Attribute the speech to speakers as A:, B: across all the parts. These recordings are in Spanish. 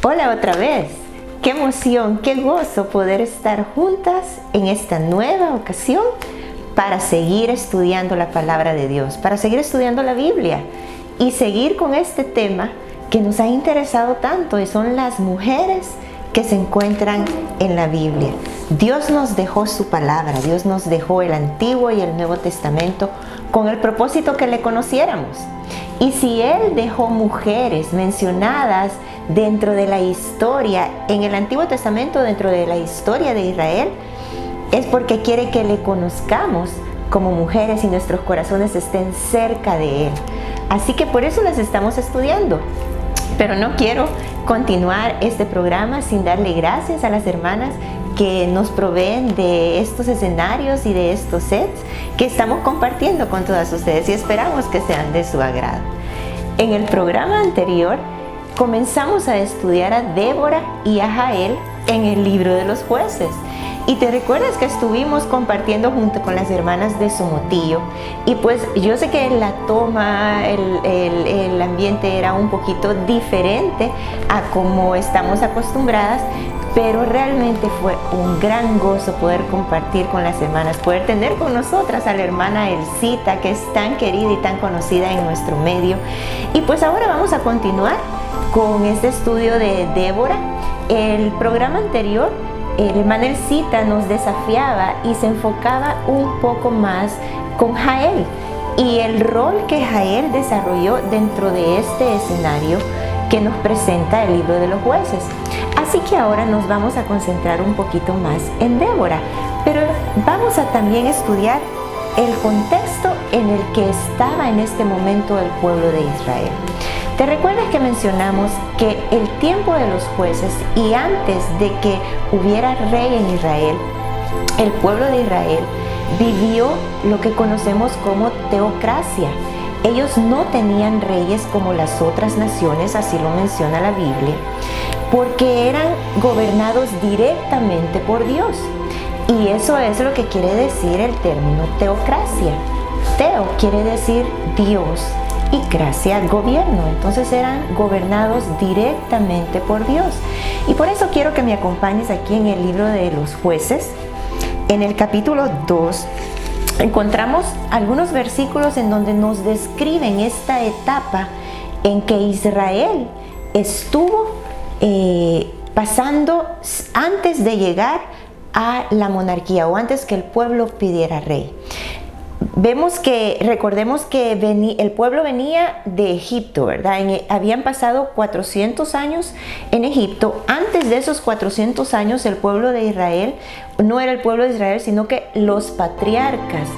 A: Hola otra vez. Qué emoción, qué gozo poder estar juntas en esta nueva ocasión para seguir estudiando la palabra de Dios, para seguir estudiando la Biblia y seguir con este tema que nos ha interesado tanto, y son las mujeres que se encuentran en la Biblia. Dios nos dejó su palabra, Dios nos dejó el Antiguo y el Nuevo Testamento con el propósito que le conociéramos. Y si Él dejó mujeres mencionadas dentro de la historia, en el Antiguo Testamento, dentro de la historia de Israel, es porque quiere que le conozcamos como mujeres y nuestros corazones estén cerca de Él. Así que por eso las estamos estudiando. Pero no quiero continuar este programa sin darle gracias a las hermanas que nos proveen de estos escenarios y de estos sets que estamos compartiendo con todas ustedes y esperamos que sean de su agrado. En el programa anterior comenzamos a estudiar a Débora y a Jael en el libro de los jueces. Y te recuerdas que estuvimos compartiendo junto con las hermanas de Somotillo, y pues yo sé que la toma, el ambiente era un poquito diferente a como estamos acostumbradas, pero realmente fue un gran gozo poder compartir con las hermanas, poder tener con nosotras a la hermana Elcita, que es tan querida y tan conocida en nuestro medio. Y pues ahora vamos a continuar con este estudio de Débora. El programa anterior, la hermana Elcita nos desafiaba y se enfocaba un poco más con Jael y el rol que Jael desarrolló dentro de este escenario que nos presenta el libro de los jueces. Así que ahora nos vamos a concentrar un poquito más en Débora, pero vamos a también estudiar el contexto en el que estaba en este momento el pueblo de Israel. ¿Te recuerdas que mencionamos que el tiempo de los jueces y antes de que hubiera rey en Israel, el pueblo de Israel vivió lo que conocemos como teocracia? Ellos no tenían reyes como las otras naciones, así lo menciona la Biblia, porque eran gobernados directamente por Dios. Y eso es lo que quiere decir el término teocracia. Teo quiere decir Dios y gracia, gobierno. Entonces eran gobernados directamente por Dios. Y por eso quiero que me acompañes aquí en el libro de los jueces. En el capítulo 2 encontramos algunos versículos en donde nos describen esta etapa en que Israel estuvo pasando antes de llegar a la monarquía o antes que el pueblo pidiera rey. Recordemos que el pueblo venía de Egipto, ¿verdad? Habían pasado 400 años en Egipto. Antes de esos 400 años, el pueblo de Israel no era el pueblo de Israel, sino que los patriarcas,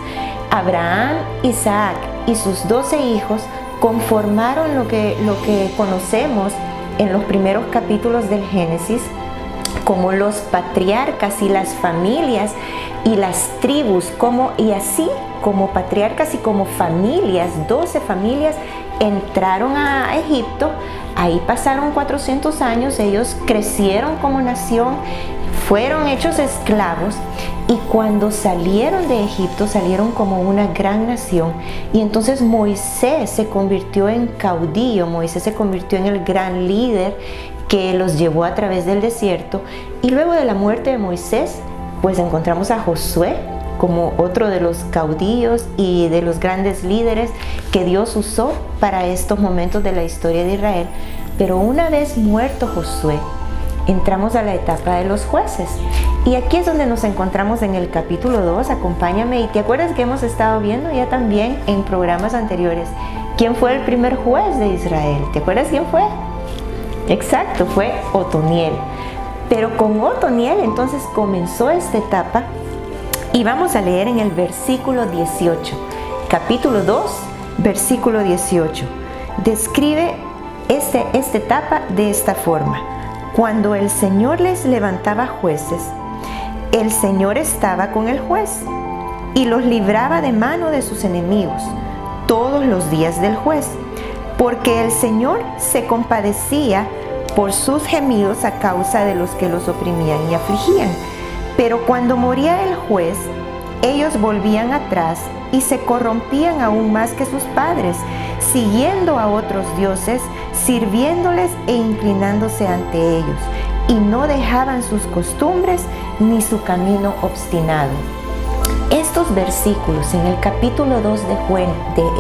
A: Abraham, Isaac y sus 12 hijos, conformaron lo que conocemos en los primeros capítulos del Génesis como los patriarcas y las familias y las tribus, y así como patriarcas y como familias, 12 familias entraron a Egipto. Ahí pasaron 400 años, ellos crecieron como nación, fueron hechos esclavos, y cuando salieron de Egipto salieron como una gran nación. Y entonces Moisés se convirtió en caudillo, Moisés se convirtió en el gran líder que los llevó a través del desierto. Y luego de la muerte de Moisés, pues encontramos a Josué como otro de los caudillos y de los grandes líderes que Dios usó para estos momentos de la historia de Israel. Pero una vez muerto Josué, entramos a la etapa de los jueces. Y aquí es donde nos encontramos en el capítulo 2. Acompáñame, y te acuerdas que hemos estado viendo ya también en programas anteriores quién fue el primer juez de Israel. ¿Te acuerdas quién fue? Exacto, fue Otoniel. Pero con Otoniel entonces comenzó esta etapa, y vamos a leer en el versículo 18, capítulo 2, versículo 18. Describe esta etapa de esta forma: cuando el Señor les levantaba jueces, el Señor estaba con el juez y los libraba de mano de sus enemigos todos los días del juez, porque el Señor se compadecía por sus gemidos a causa de los que los oprimían y afligían. Pero cuando moría el juez, ellos volvían atrás y se corrompían aún más que sus padres, siguiendo a otros dioses, sirviéndoles e inclinándose ante ellos, y no dejaban sus costumbres ni su camino obstinado. Estos versículos en el capítulo 2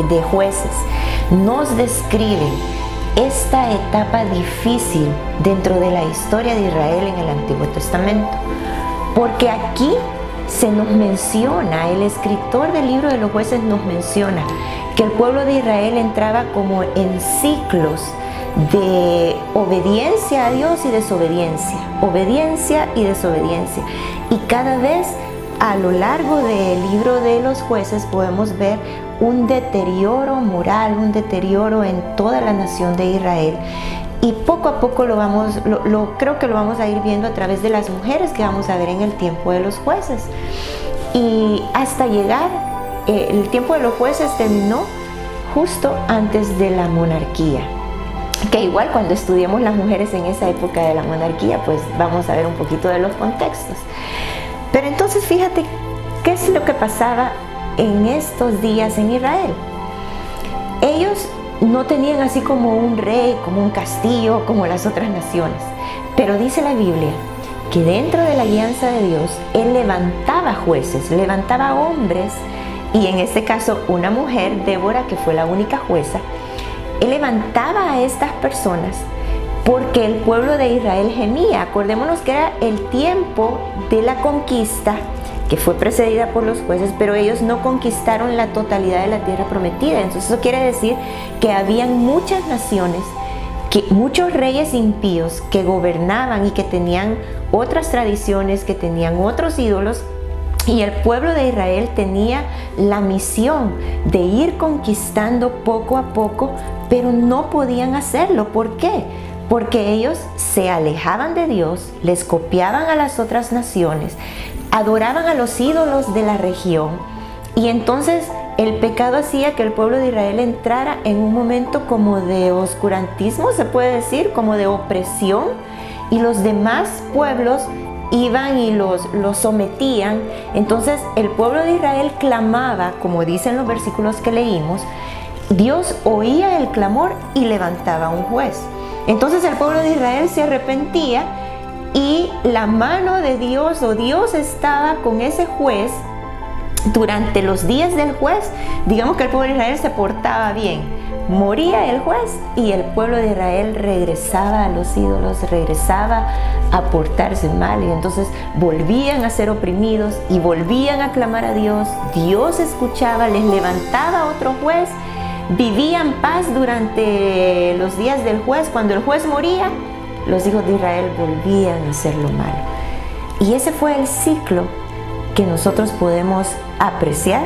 A: de Jueces nos describen esta etapa difícil dentro de la historia de Israel en el Antiguo Testamento, porque aquí se nos menciona, el escritor del libro de los Jueces nos menciona que el pueblo de Israel entraba como en ciclos de obediencia a Dios y desobediencia, obediencia y desobediencia, y cada vez a lo largo del libro de los Jueces podemos ver un deterioro moral, un deterioro en toda la nación de Israel. Y poco a poco creo que lo vamos a ir viendo a través de las mujeres que vamos a ver en el tiempo de los jueces. Y hasta llegar, el tiempo de los jueces terminó justo antes de la monarquía. Que igual cuando estudiemos las mujeres en esa época de la monarquía, pues vamos a ver un poquito de los contextos. Pero entonces fíjate, ¿qué es lo que pasaba en estos días en Israel? Ellos no tenían así como un rey, como un castillo, como las otras naciones. Pero dice la Biblia que dentro de la alianza de Dios, Él levantaba jueces, levantaba hombres, y en este caso una mujer, Débora, que fue la única jueza. Él levantaba a estas personas porque el pueblo de Israel gemía. Acordémonos que era el tiempo de la conquista, que fue precedida por los jueces, pero ellos no conquistaron la totalidad de la tierra prometida. Entonces eso quiere decir que habían muchas naciones, muchos reyes impíos que gobernaban y que tenían otras tradiciones, que tenían otros ídolos, y el pueblo de Israel tenía la misión de ir conquistando poco a poco, pero no podían hacerlo. ¿Por qué? Porque ellos se alejaban de Dios, les copiaban a las otras naciones, adoraban a los ídolos de la región, y entonces el pecado hacía que el pueblo de Israel entrara en un momento como de oscurantismo, se puede decir, como de opresión, y los demás pueblos iban y los sometían. Entonces el pueblo de Israel clamaba, como dicen los versículos que leímos. Dios oía el clamor y levantaba un juez. Entonces el pueblo de Israel se arrepentía y la mano de Dios, o Dios estaba con ese juez durante los días del juez. Digamos que el pueblo de Israel se portaba bien, moría el juez y el pueblo de Israel regresaba a los ídolos, regresaba a portarse mal, y entonces volvían a ser oprimidos y volvían a clamar a Dios. Dios escuchaba, les levantaba otro juez, vivían paz durante los días del juez. Cuando el juez moría, los hijos de Israel volvían a hacer lo malo. Y ese fue el ciclo que nosotros podemos apreciar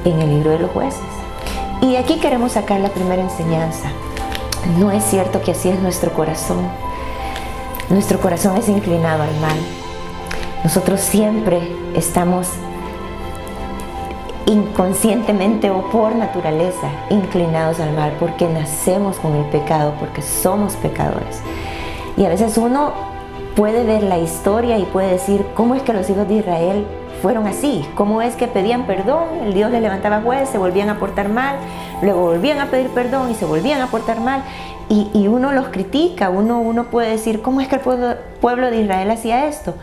A: en el libro de los jueces. Y de aquí queremos sacar la primera enseñanza. No es cierto que así es nuestro corazón. Nuestro corazón es inclinado al mal. Nosotros siempre estamos inconscientemente o por naturaleza inclinados al mal, porque nacemos con el pecado, porque somos pecadores. Y a veces uno puede ver la historia y puede decir, ¿cómo es que los hijos de Israel fueron así? ¿Cómo es que pedían perdón? El Dios les levantaba juez, se volvían a portar mal, luego volvían a pedir perdón y se volvían a portar mal. Y uno los critica, uno puede decir, ¿cómo es que el pueblo de Israel hacía esto?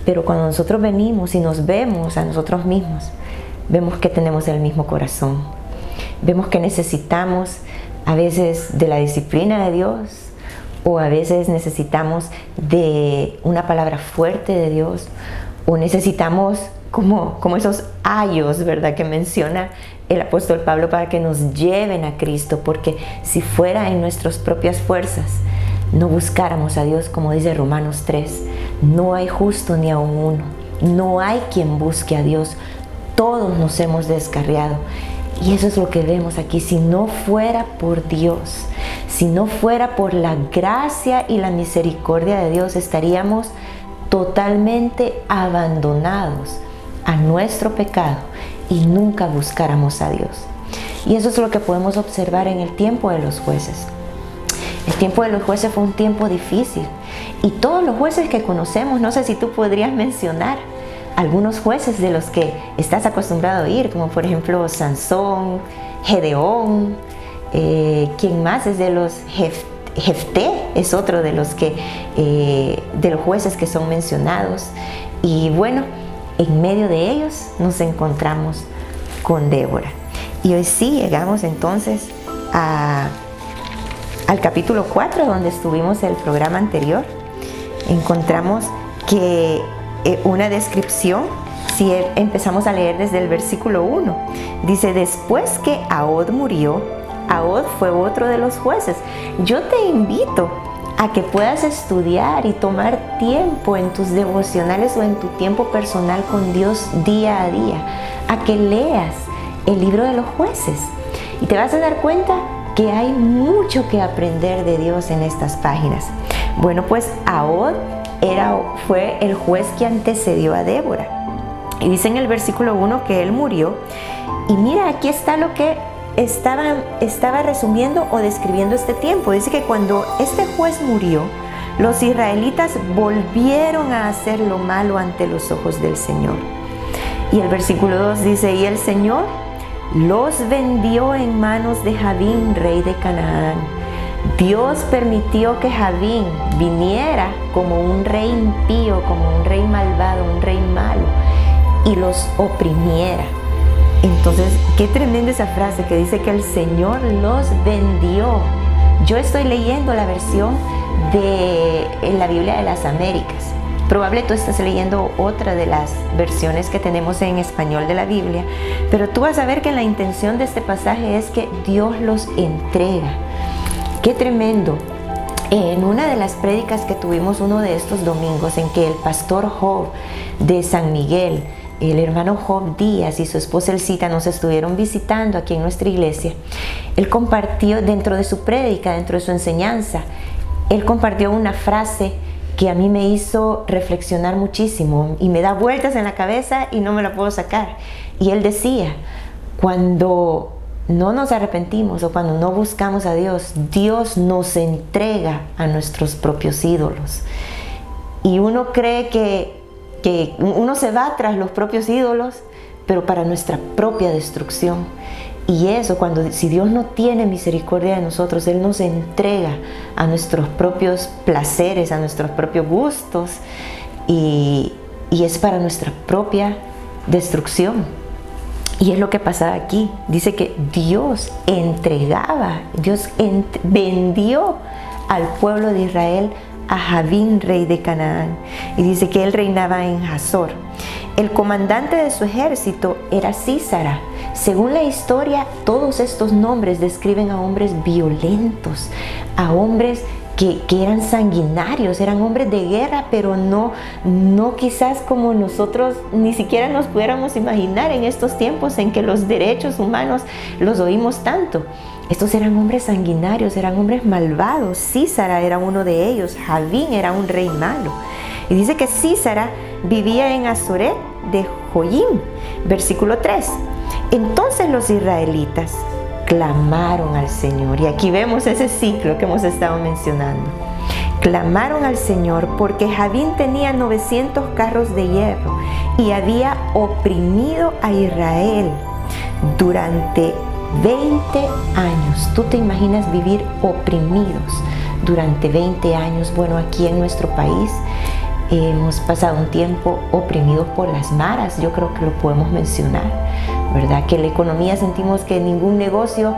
A: Pero cuando nosotros venimos y nos vemos a nosotros mismos, vemos que tenemos el mismo corazón. Vemos que necesitamos a veces de la disciplina de Dios, o a veces necesitamos de una palabra fuerte de Dios, o necesitamos como esos ayos, ¿verdad?, que menciona el apóstol Pablo, para que nos lleven a Cristo, porque si fuera en nuestras propias fuerzas, no buscáramos a Dios, como dice Romanos 3, no hay justo ni aun uno, no hay quien busque a Dios, todos nos hemos descarriado. Y eso es lo que vemos aquí. Si no fuera por Dios, si no fuera por la gracia y la misericordia de Dios, estaríamos totalmente abandonados a nuestro pecado y nunca buscáramos a Dios. Y eso es lo que podemos observar en el tiempo de los jueces. El tiempo de los jueces fue un tiempo difícil, y todos los jueces que conocemos, no sé si tú podrías mencionar algunos jueces de los que estás acostumbrado a oír, como por ejemplo Sansón, Gedeón, ¿quién más es de los Jefté? Es otro de los jueces que son mencionados. Y bueno, en medio de ellos nos encontramos con Débora. Y hoy sí llegamos entonces al capítulo 4, donde estuvimos el programa anterior. Encontramos que una descripción, si empezamos a leer desde el versículo 1, dice: después que Ahod murió, Ahod fue otro de los jueces. Yo te invito a que puedas estudiar y tomar tiempo en tus devocionales o en tu tiempo personal con Dios día a día, a que leas el libro de los jueces, y te vas a dar cuenta que hay mucho que aprender de Dios en estas páginas. Bueno, pues Ahod fue el juez que antecedió a Débora, y dice en el versículo 1 que él murió. Y mira, aquí está lo que estaba resumiendo o describiendo este tiempo. Dice que cuando este juez murió, los israelitas volvieron a hacer lo malo ante los ojos del Señor. Y el versículo 2 dice: y el Señor los vendió en manos de Jabín, rey de Canaán. Dios permitió que Jabín viniera como un rey impío, como un rey malvado, un rey malo, y los oprimiera. Entonces, qué tremenda esa frase que dice que el Señor los vendió. Yo estoy leyendo la versión en la Biblia de las Américas. Probable tú estás leyendo otra de las versiones que tenemos en español de la Biblia, pero tú vas a ver que la intención de este pasaje es que Dios los entrega. ¡Qué tremendo! En una de las prédicas que tuvimos uno de estos domingos, en que el pastor Job de San Miguel, el hermano Job Díaz y su esposa Elcita nos estuvieron visitando aquí en nuestra iglesia, él compartió dentro de su prédica, dentro de su enseñanza, él compartió una frase que a mí me hizo reflexionar muchísimo y me da vueltas en la cabeza y no me la puedo sacar. Y él decía: cuando no nos arrepentimos o cuando no buscamos a Dios, Dios nos entrega a nuestros propios ídolos. Y uno cree que uno se va tras los propios ídolos, pero para nuestra propia destrucción. Y eso, si Dios no tiene misericordia de nosotros, Él nos entrega a nuestros propios placeres, a nuestros propios gustos, y es para nuestra propia destrucción. Y es lo que pasaba aquí. Dice que Dios vendió al pueblo de Israel a Jabín, rey de Canaán. Y dice que él reinaba en Hazor. El comandante de su ejército era Sísara. Según la historia, todos estos nombres describen a hombres violentos, a hombres que eran sanguinarios, eran hombres de guerra, pero no quizás como nosotros ni siquiera nos pudiéramos imaginar en estos tiempos en que los derechos humanos los oímos tanto. Estos eran hombres sanguinarios, eran hombres malvados. Sísara era uno de ellos. Jabín era un rey malo. Y dice que Sísara vivía en Azoret de Joyim. Versículo 3. Entonces los israelitas clamaron al Señor. Y aquí vemos ese ciclo que hemos estado mencionando. Clamaron al Señor porque Jabín tenía 900 carros de hierro y había oprimido a Israel durante 20 años. ¿Tú te imaginas vivir oprimidos durante 20 años? Bueno, aquí en nuestro país hemos pasado un tiempo oprimidos por las maras. Yo creo que lo podemos mencionar, ¿verdad? Que la economía, sentimos que ningún negocio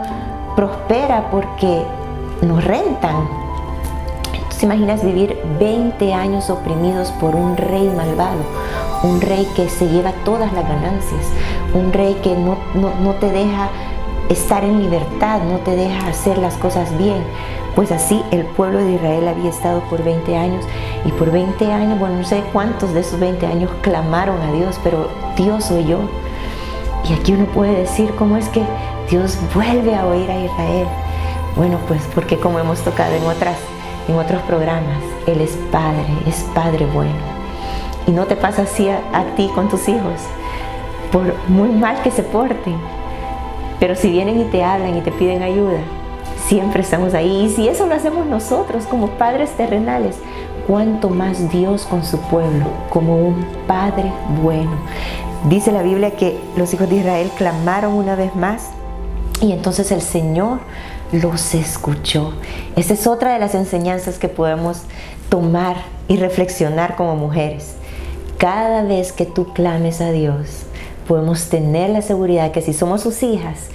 A: prospera porque nos rentan. ¿Te imaginas vivir 20 años oprimidos por un rey malvado? Un rey que se lleva todas las ganancias, un rey que no te deja estar en libertad, no te deja hacer las cosas bien. Pues así el pueblo de Israel había estado por 20 años, y por 20 años, bueno, no sé cuántos de esos 20 años clamaron a Dios, pero Dios oyó. Y aquí uno puede decir, ¿cómo es que Dios vuelve a oír a Israel? Bueno, pues porque, como hemos tocado en otros programas, Él es Padre bueno. Y no te pasa así a ti con tus hijos, por muy mal que se porten. Pero si vienen y te hablan y te piden ayuda, siempre estamos ahí. Y si eso lo hacemos nosotros como padres terrenales, cuánto más Dios con su pueblo, como un Padre bueno. Dice la Biblia que los hijos de Israel clamaron una vez más y entonces el Señor los escuchó. Esa es otra de las enseñanzas que podemos tomar y reflexionar como mujeres. Cada vez que tú clames a Dios, podemos tener la seguridad que si somos sus hijas,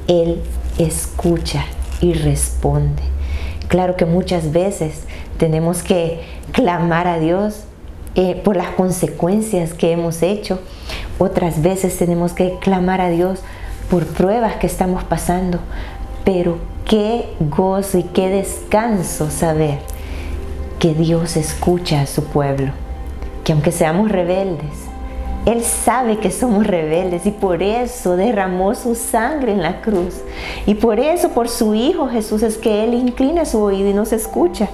A: Él escucha y responde. Claro que muchas veces tenemos que clamar a Dios por las consecuencias que hemos hecho. Otras veces tenemos que clamar a Dios por pruebas que estamos pasando. Pero qué gozo y qué descanso saber que Dios escucha a su pueblo. Que aunque seamos rebeldes, Él sabe que somos rebeldes y por eso derramó su sangre en la cruz. Y por eso, por su Hijo Jesús, es que Él inclina su oído y nos escucha.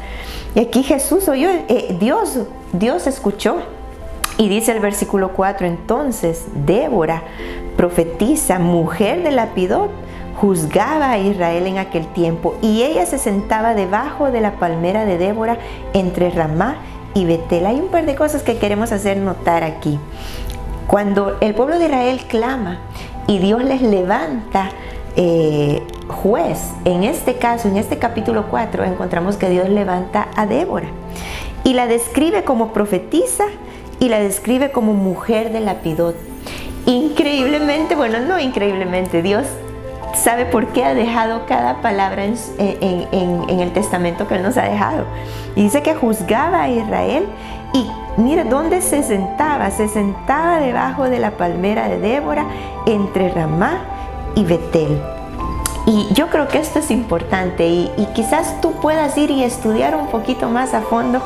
A: Y aquí Jesús oyó, Dios escuchó. Y dice el versículo 4, entonces Débora, profetisa, mujer de Lapidot, juzgaba a Israel en aquel tiempo. Y ella se sentaba debajo de la palmera de Débora entre Ramá y Betel. Hay un par de cosas que queremos hacer notar aquí. Cuando el pueblo de Israel clama y Dios les levanta juez, en este caso, en este capítulo 4, encontramos que Dios levanta a Débora y la describe como profetisa y la describe como mujer de Lapidot. Increíblemente, bueno, no increíblemente, Dios sabe por qué ha dejado cada palabra en el testamento que Él nos ha dejado. Y dice que juzgaba a Israel y mira dónde se sentaba debajo de la palmera de Débora entre Ramá y Betel. Y yo creo que esto es importante y quizás tú puedas ir y estudiar un poquito más a fondo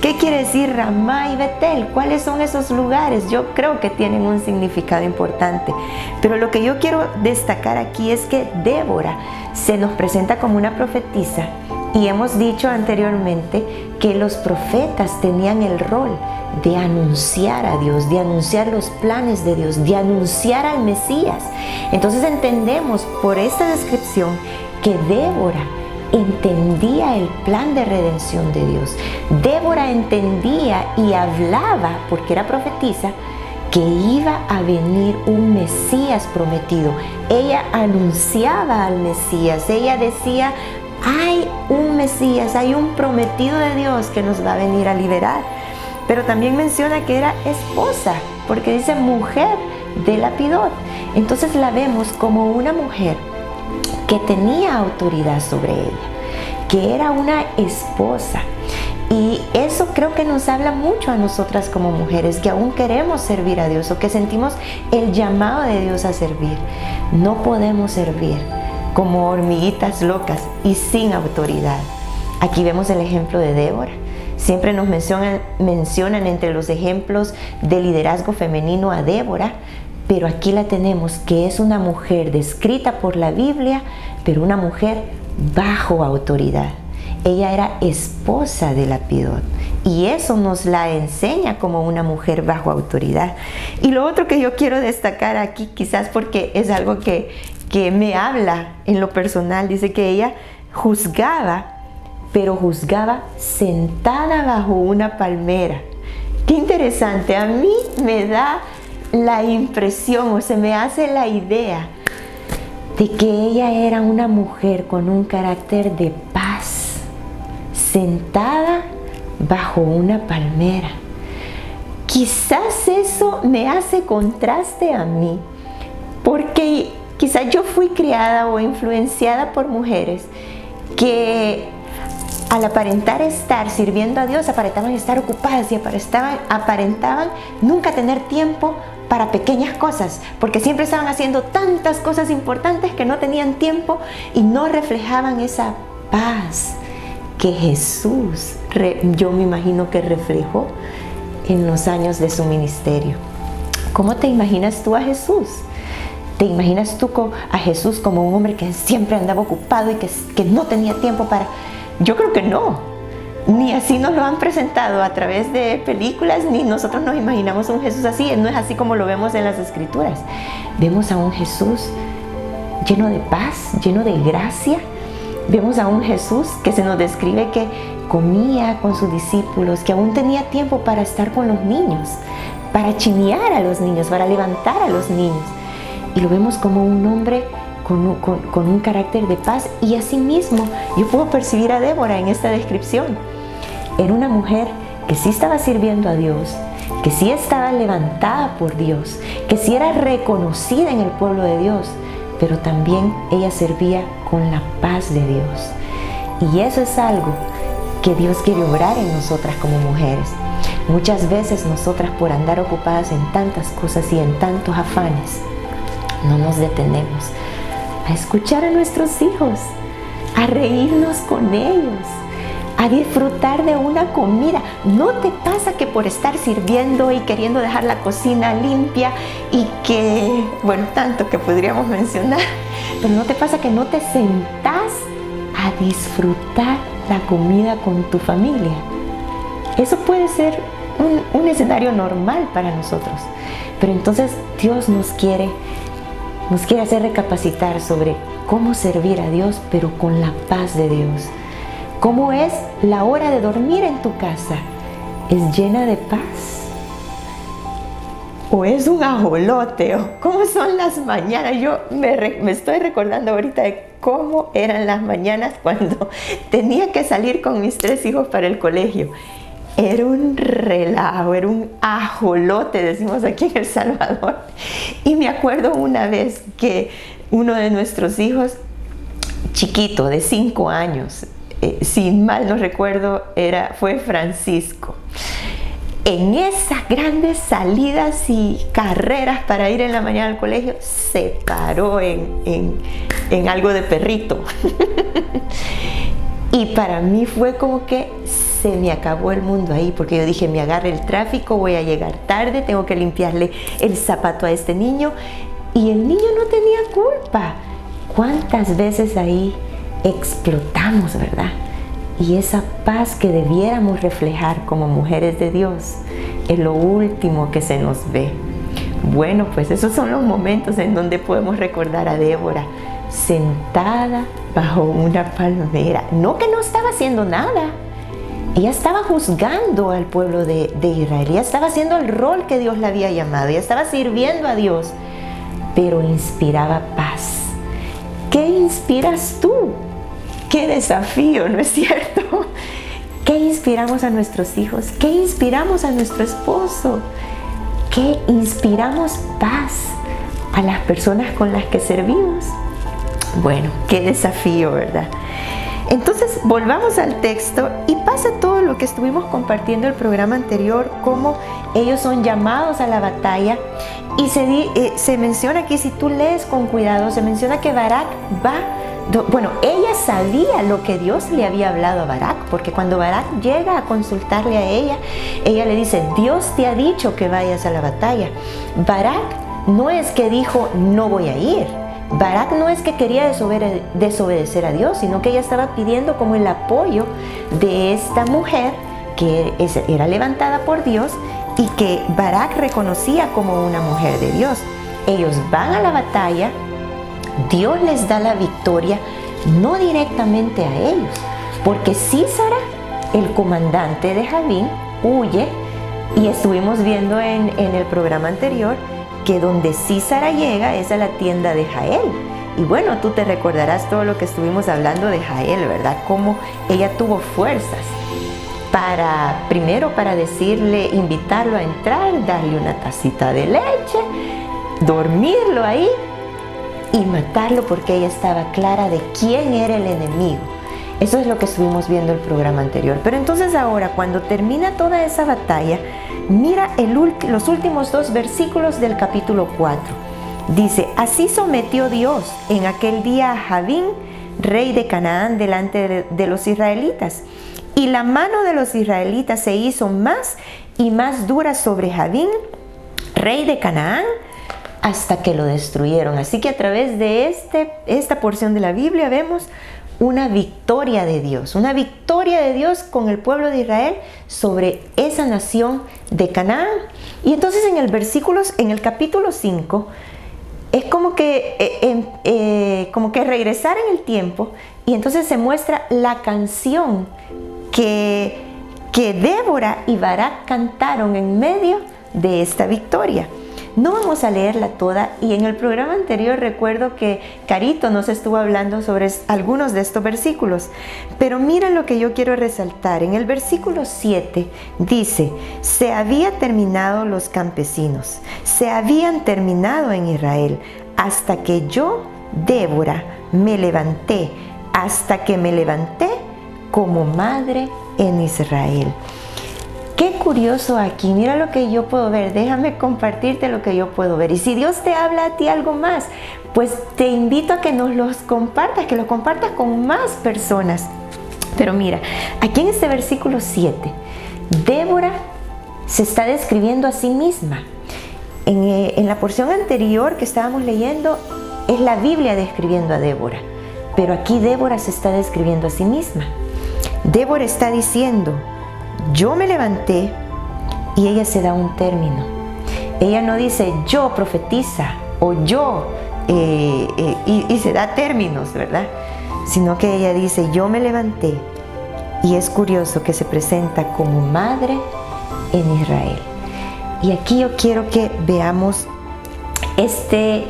A: qué quiere decir Ramá y Betel, cuáles son esos lugares. Yo creo que tienen un significado importante, pero lo que yo quiero destacar aquí es que Débora se nos presenta como una profetisa y hemos dicho anteriormente que los profetas tenían el rol de anunciar a Dios, de anunciar los planes de Dios, de anunciar al Mesías. Entonces entendemos por esta descripción que Débora entendía el plan de redención de Dios. Débora entendía y hablaba, porque era profetisa, que iba a venir un Mesías prometido. Ella anunciaba al Mesías, ella decía, hay un Mesías, hay un prometido de Dios que nos va a venir a liberar. Pero también menciona que era esposa, porque dice mujer de Lapidot. Entonces la vemos como una mujer que tenía autoridad sobre ella, que era una esposa. Y eso creo que nos habla mucho a nosotras como mujeres, que aún queremos servir a Dios o que sentimos el llamado de Dios a servir. No podemos servir como hormiguitas locas y sin autoridad. Aquí vemos el ejemplo de Débora. Siempre nos mencionan entre los ejemplos de liderazgo femenino a Débora, pero aquí la tenemos que es una mujer descrita por la Biblia, pero una mujer bajo autoridad. Ella era esposa de Lapidot y eso nos la enseña como una mujer bajo autoridad. Y lo otro que yo quiero destacar aquí, quizás porque es algo que me habla en lo personal, dice que ella juzgaba, pero juzgaba sentada bajo una palmera. Qué interesante, a mí me da la impresión o se me hace la idea de que ella era una mujer con un carácter de paz, sentada bajo una palmera. Quizás eso me hace contraste a mí, porque quizás yo fui criada o influenciada por mujeres que al aparentar estar sirviendo a Dios, aparentaban estar ocupadas y aparentaban nunca tener tiempo para pequeñas cosas, porque siempre estaban haciendo tantas cosas importantes que no tenían tiempo y no reflejaban esa paz que Jesús, yo me imagino que reflejó en los años de su ministerio. ¿Cómo te imaginas tú a Jesús? ¿Te imaginas tú a Jesús como un hombre que siempre andaba ocupado y que no tenía tiempo para...? Yo creo que no, ni así nos lo han presentado a través de películas, ni nosotros nos imaginamos a un Jesús así, no es así como lo vemos en las Escrituras. Vemos a un Jesús lleno de paz, lleno de gracia, Vemos a un Jesús que se nos describe que comía con sus discípulos, que aún tenía tiempo para estar con los niños, para chinear a los niños, para levantar a los niños. Y lo vemos como un hombre con un carácter de paz. Y asimismo, yo puedo percibir a Débora en esta descripción. Era una mujer que sí estaba sirviendo a Dios, que sí estaba levantada por Dios, que sí era reconocida en el pueblo de Dios, pero también ella servía con la paz de Dios. Y eso es algo que Dios quiere obrar en nosotras como mujeres. Muchas veces nosotras, por andar ocupadas en tantas cosas y en tantos afanes, no nos detenemos a escuchar a nuestros hijos, a reírnos con ellos, a disfrutar de una comida. ¿No te pasa que por estar sirviendo y queriendo dejar la cocina limpia y que, bueno, tanto que podríamos mencionar, pero no te pasa que no te sentás a disfrutar la comida con tu familia? Eso puede ser un escenario normal para nosotros, pero entonces Dios nos quiere hacer recapacitar sobre cómo servir a Dios, pero con la paz de Dios. ¿Cómo es la hora de dormir en tu casa? ¿Es llena de paz? ¿O es un ajolote? ¿O cómo son las mañanas? Yo me estoy recordando ahorita de cómo eran las mañanas cuando tenía que salir con mis 3 hijos para el colegio. Era un relajo, era un ajolote, decimos aquí en El Salvador. Y me acuerdo una vez que uno de nuestros hijos, chiquito, de 5 años, si mal no recuerdo, fue Francisco. En esas grandes salidas y carreras para ir en la mañana al colegio, se paró en algo de perrito. Y para mí fue como que se me acabó el mundo ahí, porque yo dije, me agarra el tráfico, voy a llegar tarde, tengo que limpiarle el zapato a este niño. Y el niño no tenía culpa. ¿Cuántas veces ahí explotamos, verdad? Y esa paz que debiéramos reflejar como mujeres de Dios es lo último que se nos ve. Bueno, pues esos son los momentos en donde podemos recordar a Débora sentada bajo una palmera. No que no estaba haciendo nada. Ella estaba juzgando al pueblo de Israel. Ella estaba haciendo el rol que Dios le había llamado. Ella estaba sirviendo a Dios, pero inspiraba paz. ¿Qué inspiras tú? ¡Qué desafío!, ¿no es cierto? ¿Qué inspiramos a nuestros hijos? ¿Qué inspiramos a nuestro esposo? ¿Qué inspiramos paz a las personas con las que servimos? Bueno, qué desafío, ¿verdad? Entonces, volvamos al texto y pasa todo lo que estuvimos compartiendo el programa anterior, cómo ellos son llamados a la batalla. Y se menciona aquí, si tú lees con cuidado, se menciona que Barak ella sabía lo que Dios le había hablado a Barak, porque cuando Barak llega a consultarle a ella le dice, Dios te ha dicho que vayas a la batalla. Barak no es que dijo, no voy a ir. Barak no es que quería desobedecer a Dios, sino que ella estaba pidiendo como el apoyo de esta mujer que era levantada por Dios y que Barak reconocía como una mujer de Dios. Ellos van a la batalla, Dios les da la victoria, no directamente a ellos, porque Sísara, el comandante de Jabín, huye, y estuvimos viendo en el programa anterior que donde Sísara llega es a la tienda de Jael. Y bueno, tú te recordarás todo lo que estuvimos hablando de Jael, ¿verdad? Cómo ella tuvo fuerzas primero para decirle, invitarlo a entrar, darle una tacita de leche, dormirlo ahí y matarlo, porque ella estaba clara de quién era el enemigo. Eso es lo que estuvimos viendo el programa anterior. Pero entonces ahora, cuando termina toda esa batalla, mira los últimos 2 versículos del capítulo 4. Dice, así sometió Dios en aquel día a Jabín, rey de Canaán, delante de los israelitas. Y la mano de los israelitas se hizo más y más dura sobre Jabín, rey de Canaán, hasta que lo destruyeron. Así que a través de esta porción de la Biblia vemos una victoria de Dios con el pueblo de Israel sobre esa nación de Canaán. Y entonces en el capítulo 5, es como que regresar en el tiempo, y entonces se muestra la canción que Débora y Barak cantaron en medio de esta victoria. No vamos a leerla toda, y en el programa anterior recuerdo que Carito nos estuvo hablando sobre algunos de estos versículos, pero mira lo que yo quiero resaltar. En el versículo 7 dice: se había terminado los campesinos, se habían terminado en Israel, hasta que yo, Débora, me levanté, hasta que me levanté como madre en Israel. Qué curioso aquí, mira lo que yo puedo ver, déjame compartirte lo que yo puedo ver. Y si Dios te habla a ti algo más, pues te invito a que nos los compartas, que los compartas con más personas. Pero mira, aquí en este versículo 7, Débora se está describiendo a sí misma. En la porción anterior que estábamos leyendo, es la Biblia describiendo a Débora, pero aquí Débora se está describiendo a sí misma. Débora está diciendo: yo me levanté, y ella se da un término. Ella no dice yo profetiza o yo y se da términos, ¿verdad? Sino que ella dice yo me levanté, y es curioso que se presenta como madre en Israel. Y aquí yo quiero que veamos esta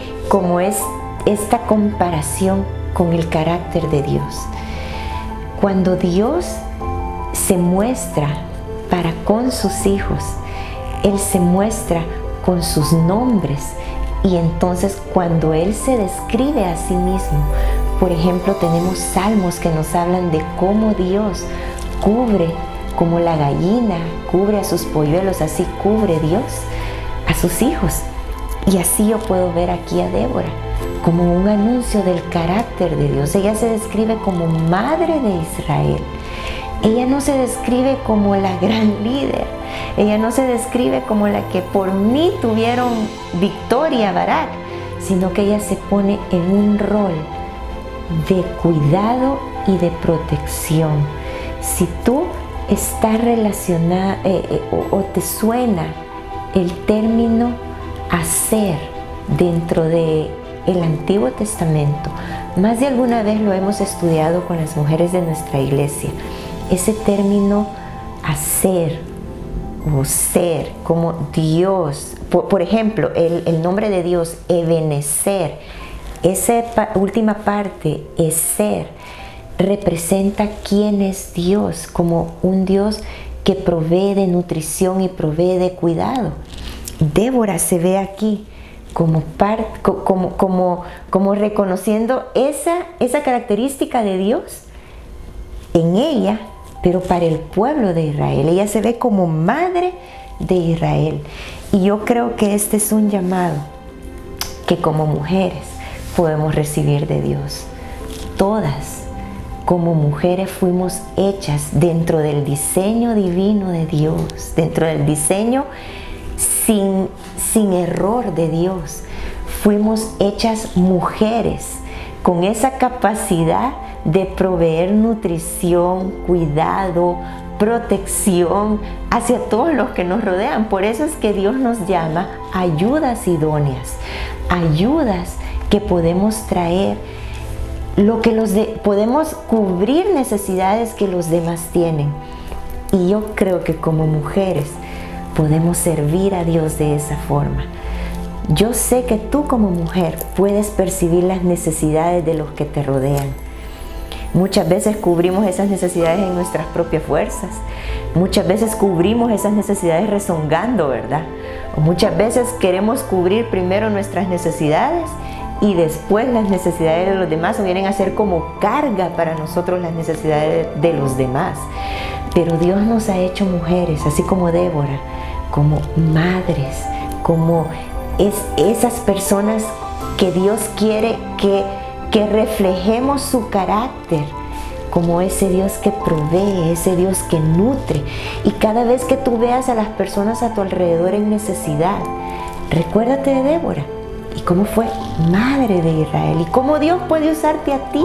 A: comparación con el carácter de Dios. Cuando Dios se muestra para con sus hijos, Él se muestra con sus nombres, y entonces cuando Él se describe a sí mismo, por ejemplo, tenemos salmos que nos hablan de cómo Dios cubre, como la gallina cubre a sus polluelos, así cubre Dios a sus hijos. Y así yo puedo ver aquí a Débora como un anuncio del carácter de Dios. Ella se describe como madre de Israel. Ella no se describe como la gran líder. Ella no se describe como la que por mí tuvieron victoria, Barak, sino que ella se pone en un rol de cuidado y de protección. Si tú estás relacionada o te suena el término hacer dentro de el Antiguo Testamento, más de alguna vez lo hemos estudiado con las mujeres de nuestra iglesia. Ese término hacer o ser, como Dios, por ejemplo, el nombre de Dios, Ebenezer, esa última parte, es ser, representa quién es Dios, como un Dios que provee de nutrición y provee de cuidado. Débora se ve aquí como reconociendo esa característica de Dios en ella, pero para el pueblo de Israel. Ella se ve como madre de Israel. Y yo creo que este es un llamado que como mujeres podemos recibir de Dios. Todas como mujeres fuimos hechas dentro del diseño divino de Dios, dentro del diseño sin error de Dios. Fuimos hechas mujeres con esa capacidad de proveer nutrición, cuidado, protección hacia todos los que nos rodean. Por eso es que Dios nos llama ayudas idóneas, ayudas que podemos traer podemos cubrir necesidades que los demás tienen. Y yo creo que como mujeres podemos servir a Dios de esa forma. Yo sé que tú como mujer puedes percibir las necesidades de los que te rodean. Muchas veces cubrimos esas necesidades en nuestras propias fuerzas. Muchas veces cubrimos esas necesidades rezongando, ¿verdad? O muchas veces queremos cubrir primero nuestras necesidades y después las necesidades de los demás, o vienen a ser como carga para nosotros las necesidades de los demás. Pero Dios nos ha hecho mujeres, así como Débora, como madres, como esas personas que Dios quiere que reflejemos su carácter, como ese Dios que provee, ese Dios que nutre. Y cada vez que tú veas a las personas a tu alrededor en necesidad, recuérdate de Débora y cómo fue madre de Israel, y cómo Dios puede usarte a ti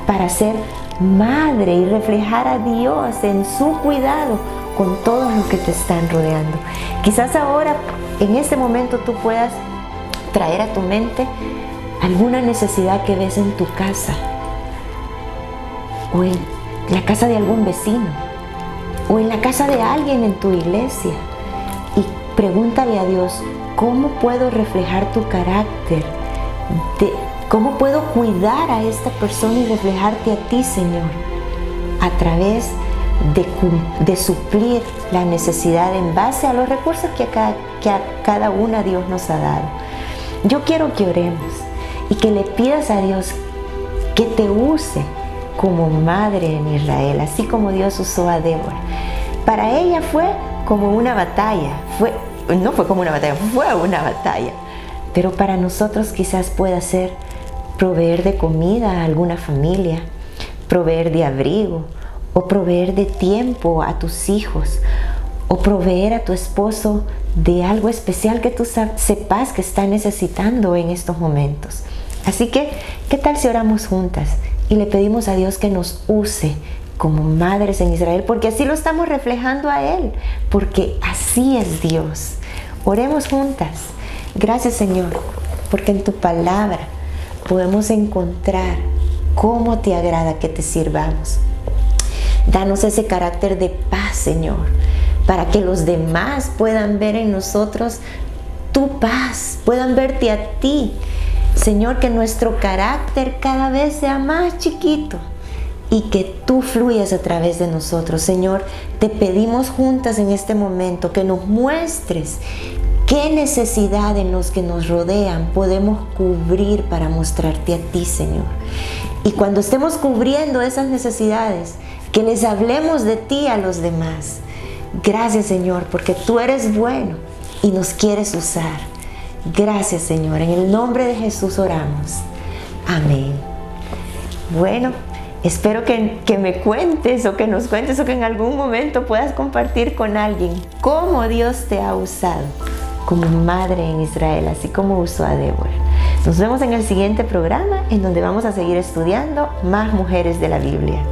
A: para ser madre y reflejar a Dios en su cuidado con todos los que te están rodeando. Quizás ahora, en este momento, tú puedas traer a tu mente alguna necesidad que ves en tu casa, o en la casa de algún vecino, o en la casa de alguien en tu iglesia, y pregúntale a Dios, ¿cómo puedo reflejar tu carácter? ¿Cómo puedo cuidar a esta persona y reflejarte a ti, Señor? A través de suplir la necesidad en base a los recursos que a cada una Dios nos ha dado. Yo quiero que oremos y que le pidas a Dios que te use como madre en Israel, así como Dios usó a Débora. Para ella fue como una batalla, no fue como una batalla, fue una batalla. Pero para nosotros quizás pueda ser proveer de comida a alguna familia, proveer de abrigo, o proveer de tiempo a tus hijos, o proveer a tu esposo de algo especial que tú sepas que está necesitando en estos momentos. Así que, ¿qué tal si oramos juntas y le pedimos a Dios que nos use como madres en Israel? Porque así lo estamos reflejando a Él, porque así es Dios. Oremos juntas. Gracias, Señor, porque en tu palabra podemos encontrar cómo te agrada que te sirvamos. Danos ese carácter de paz, Señor, para que los demás puedan ver en nosotros tu paz, puedan verte a ti. Señor, que nuestro carácter cada vez sea más chiquito y que tú fluyas a través de nosotros. Señor, te pedimos juntas en este momento que nos muestres qué necesidad en los que nos rodean podemos cubrir para mostrarte a ti, Señor. Y cuando estemos cubriendo esas necesidades, que les hablemos de ti a los demás. Gracias, Señor, porque tú eres bueno y nos quieres usar. Gracias, Señor. En el nombre de Jesús oramos. Amén. Bueno, espero que me cuentes o que nos cuentes o que en algún momento puedas compartir con alguien cómo Dios te ha usado como madre en Israel, así como usó a Débora. Nos vemos en el siguiente programa, en donde vamos a seguir estudiando más mujeres de la Biblia.